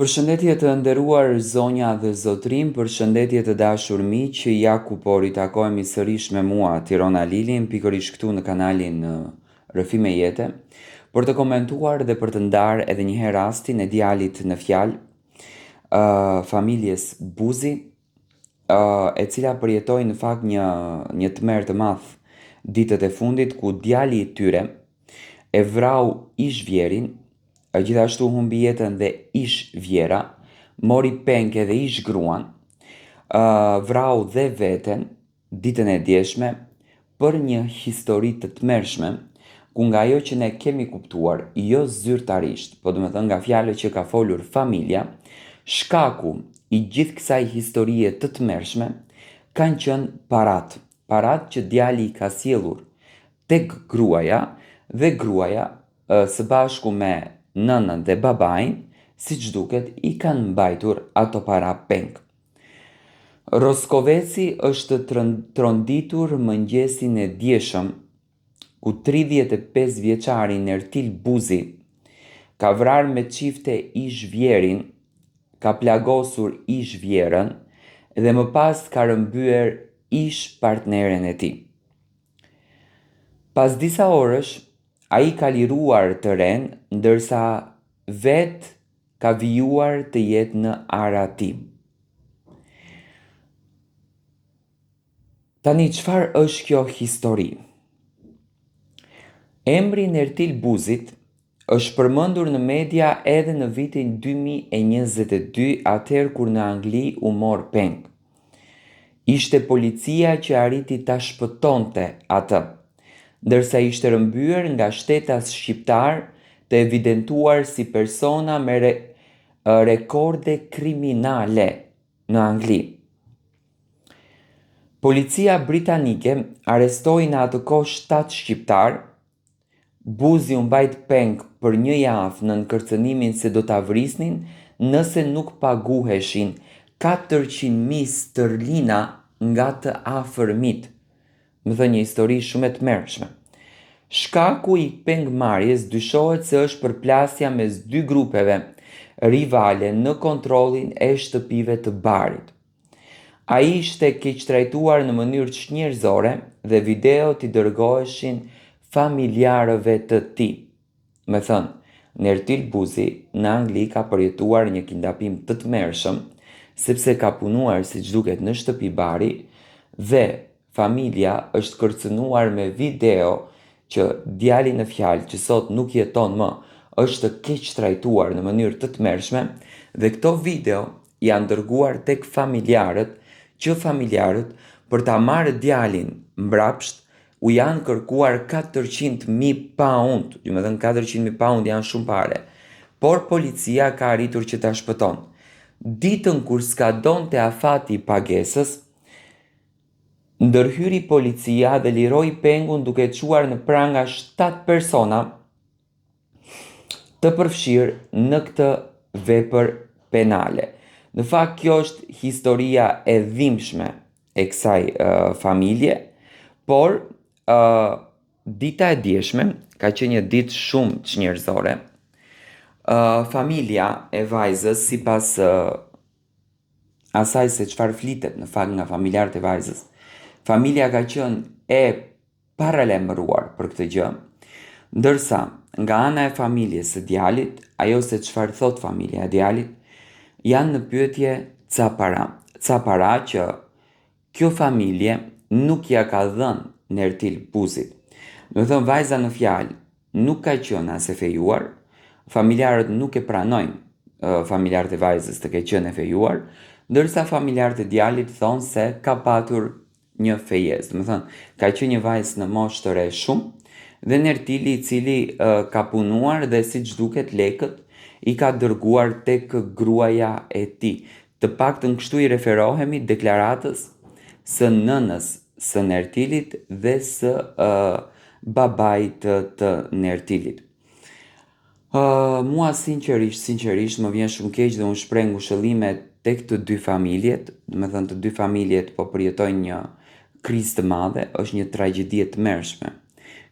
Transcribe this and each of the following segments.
Përshëndetje të nderuar zonja dhe zotrim, përshëndetje të dashur miq, ja ku po ritakohemi sërish me mua Tirona Lilin, pikërisht këtu në kanalin Rrëfime Jete, për të komentuar dhe për të ndarë edhe një herë rastin e djalit në fjalë, familjes Buzi, e cila përjetoi në fakt një tmerr të madh ditët e fundit ku djali i tyre e vrau ish vjerin, gjithashtu humbi jetën dhe ish vjera, mori peng edhe ish gruan, vrau dhe veten ditën e djeshme për një histori të tmerrshme, ku nga ajo që ne kemi kuptuar, jo zyrtarisht, po domethënë nga fjalët që ka folur familja, shkaku i gjithë kësaj historie të tmerrshme kanë qenë parat që djali i ka sjellur tek gruaja dhe gruaja së bashku me nënën dhe babain, siç duket i kanë mbajtur ato para peng. Roskoveci është tronditur mëngjesin e djeshëm, ku 35 vjeçari Nertil Buzi ka vrarë me çifte ish vjerin, ka plagosur ish vjerën dhe më pas ka rëmbyer ish partneren e tij. Pas disa orësh, ai ka liruar të ren, ndërsa vet ka vijuar të jetë në arati. Tani, çfarë është kjo histori? Emri Nertil Buzit është përmendur në media edhe në vitin 2022, atëherë kur në Angli u mor peng. Ishte policia që arriti ta shpëtonte atë, ndërsa ishte rëmbyer nga shtetas shqiptar të evidentuar si persona me rekorde kriminale në Angli. Policia britanike arrestoi në atë kohë 7 shqiptar. Buzi u mbajt peng për një javë në kërcënimin se do ta vrisnin nëse nuk paguheshin 400.000 sterlina nga të afërmit. Më thënë, një histori shumë e tmerrshme. Shkaku i pengmarrjes dyshohet se është përplasja mes dy grupeve rivale në kontrollin e shtëpive të barit. Ai ishte keq trajtuar në mënyrë çnjerëzore dhe videot i dërgoheshin familjarëve të tij. Me thënë, Nertil Buzi në Angli ka përjetuar një kidnapim të tmerrshëm, sepse ka punuar siç duket në shtëpi bari dhe familja është kërcënuar me video që djali në fjalë që sot nuk jeton më është keq trajtuar në mënyrë të tmerrshme dhe këto video janë dërguar tek familjarët, që familjarët për ta marrë djalin mbrapsht u janë kërkuar 400.000 pound, ju më thënë 400.000 pound janë shumë pare, por policia ka arritur që ta shpëton. Ditën kur s'ka donte afati i pagesës, ndërhyri policia dhe liroi pengun duke çuar në pranga 7 persona të përfshirë në këtë vepër penale. Në fakt, kjo është historia e dhimbshme e kësaj familje, por dita e djeshme ka qenë një ditë shumë çnjerëzore. Familja e vajzës, sipas asaj se çfarë flitet në fakt nga familjarët e vajzës, familja ka qenë e paralajmëruar për këtë gjë, ndërsa nga ana e familjes së djalit, ajo se çfarë thot familja e djalit, janë në pyetje ca para që kjo familje nuk ja ka dhënë Nertil Buzit. Do të thënë, vajza në fjalë nuk ka qenë as e fejuar, familjarët nuk e pranojnë familjarët e vajzës të ketë qenë e fejuar, ndërsa familjarët e djalit thonë se ka patur një fejes. Do të thënë, ka qenë një vajzë në moshë të re shumë dhe Nertili i cili ka punuar dhe siç duket lekët i ka dërguar tek gruaja e tij. Të paktën kështu i referohemi deklaratës së nënës së Nertilit dhe së babait të Nertilit. Mua sinqerisht më vjen shumë keq dhe unë shpreh ngushëllime tek të dy familjet, do të thënë të dy familjet po përjetojnë një krizë të madhe, është një tragjedi e tmerrshme.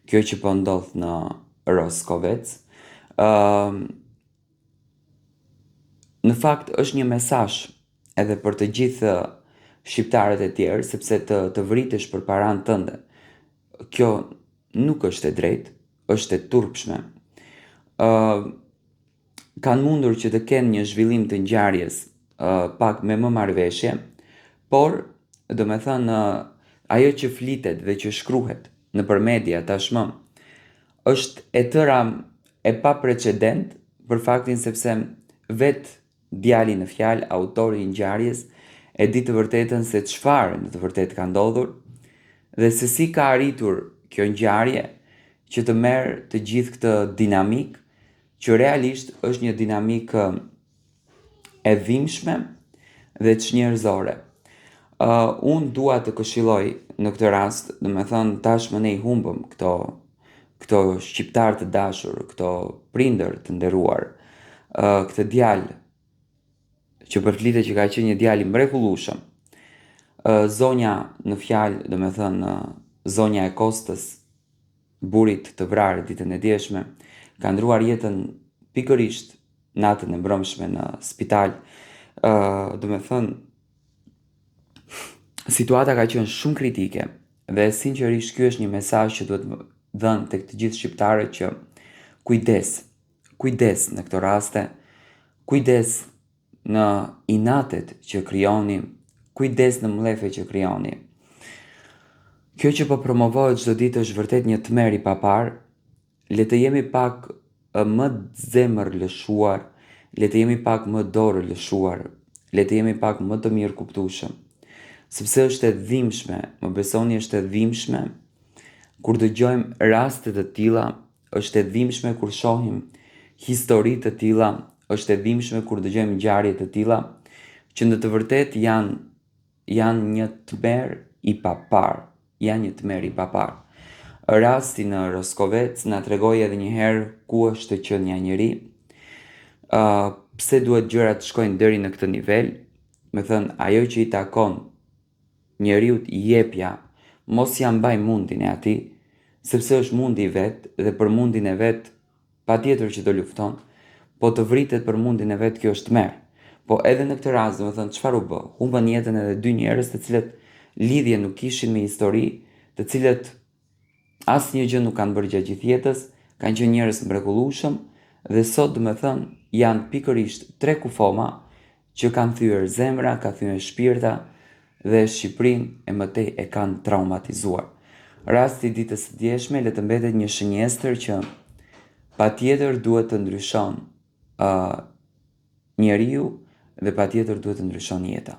Kjo që po ndodh në Roskovec. Në fakt është një mesazh edhe për të gjithë shqiptarët e tjerë, sepse të vritesh për paranë tënde, kjo nuk është e drejtë, është e turpshme. Ë Kanë mundur që të kenë një zhvillim të ngjarjes pak me më marrëveshje, por do me thënë ajo që flitet dhe që shkruhet nëpër media tashmë është e tëra e pa precedent për faktin sepse vetë djali në fjalë, autori i ngjarjes, e di të vërtetën se çfarë në të vërtetë ka ndodhur dhe se si ka arritur kjo ngjarje që të merr të gjithë këtë dinamik që realisht është një dinamik e dhimbshme dhe çnjerëzore. Unë dua të këshilloj në këtë rast, do me thënë tashmë ne i humbëm këto shqiptar të dashur, këto prindër të nderuar, këtë djalë që përflitet që ka qenë një djalë i mrekullueshëm. Zonja në fjalë, do me thënë zonja e Kostës, burit të vrarë ditën e djeshme, ka ndruar jetën pikërisht natën e mbrëmshme në spital. Do me thënë, situata ka qenë shumë kritike dhe sinqerisht ky është një mesazh që duhet dhënë tek të gjithë shqiptarët që kujdes, kujdes në këto raste, kujdes në inatet që krijoni, kujdes në mlefe që krijoni. Kjo që po promovohet çdo ditë është vërtet një tmerr i papar. Le të jemi pak më zemër lëshuar, le të jemi pak më dorë lëshuar, le të jemi pak më të mirë kuptueshëm. Sepse është e dhimbshme, më besoni është e dhimbshme kur dëgjojmë raste të tilla, është e dhimbshme kur shohim histori të tilla, është e dhimbshme kur dëgjojmë ngjarje të tilla që në të vërtetë janë një tmerr i papar, janë një tmerr i papar. Rasti në Roskovec na tregoi edhe një herë ku është të qenë një njeri, pse duhet gjërat të shkojnë deri në këtë nivel, me thënë ajo që i takon njeriut i jepja, mos ja mbaj mundin e atij, sepse është mundi i vet dhe për mundin e vet patjetër që do lufton, po të vritet për mundin e vet kjo është tmerr. Po edhe në këtë rast, domethënë çfarë u bë? Humbën jetën edhe dy njerëz të cilët lidhje nuk kishin me histori, të cilët asnjë gjë nuk kanë bërë gjatë gjithë jetës, kanë qenë njerëz mrekullueshëm dhe sot domethënë janë pikërisht tre kufoma që kanë thyer zemra, kanë thyer shpirta dhe Shqipërinë e mëtej e kanë traumatizuar. Rasti i ditës së djeshme le të mbetet një shënjestër që patjetër duhet të ndryshon njeriu dhe patjetër duhet të ndryshon jeta.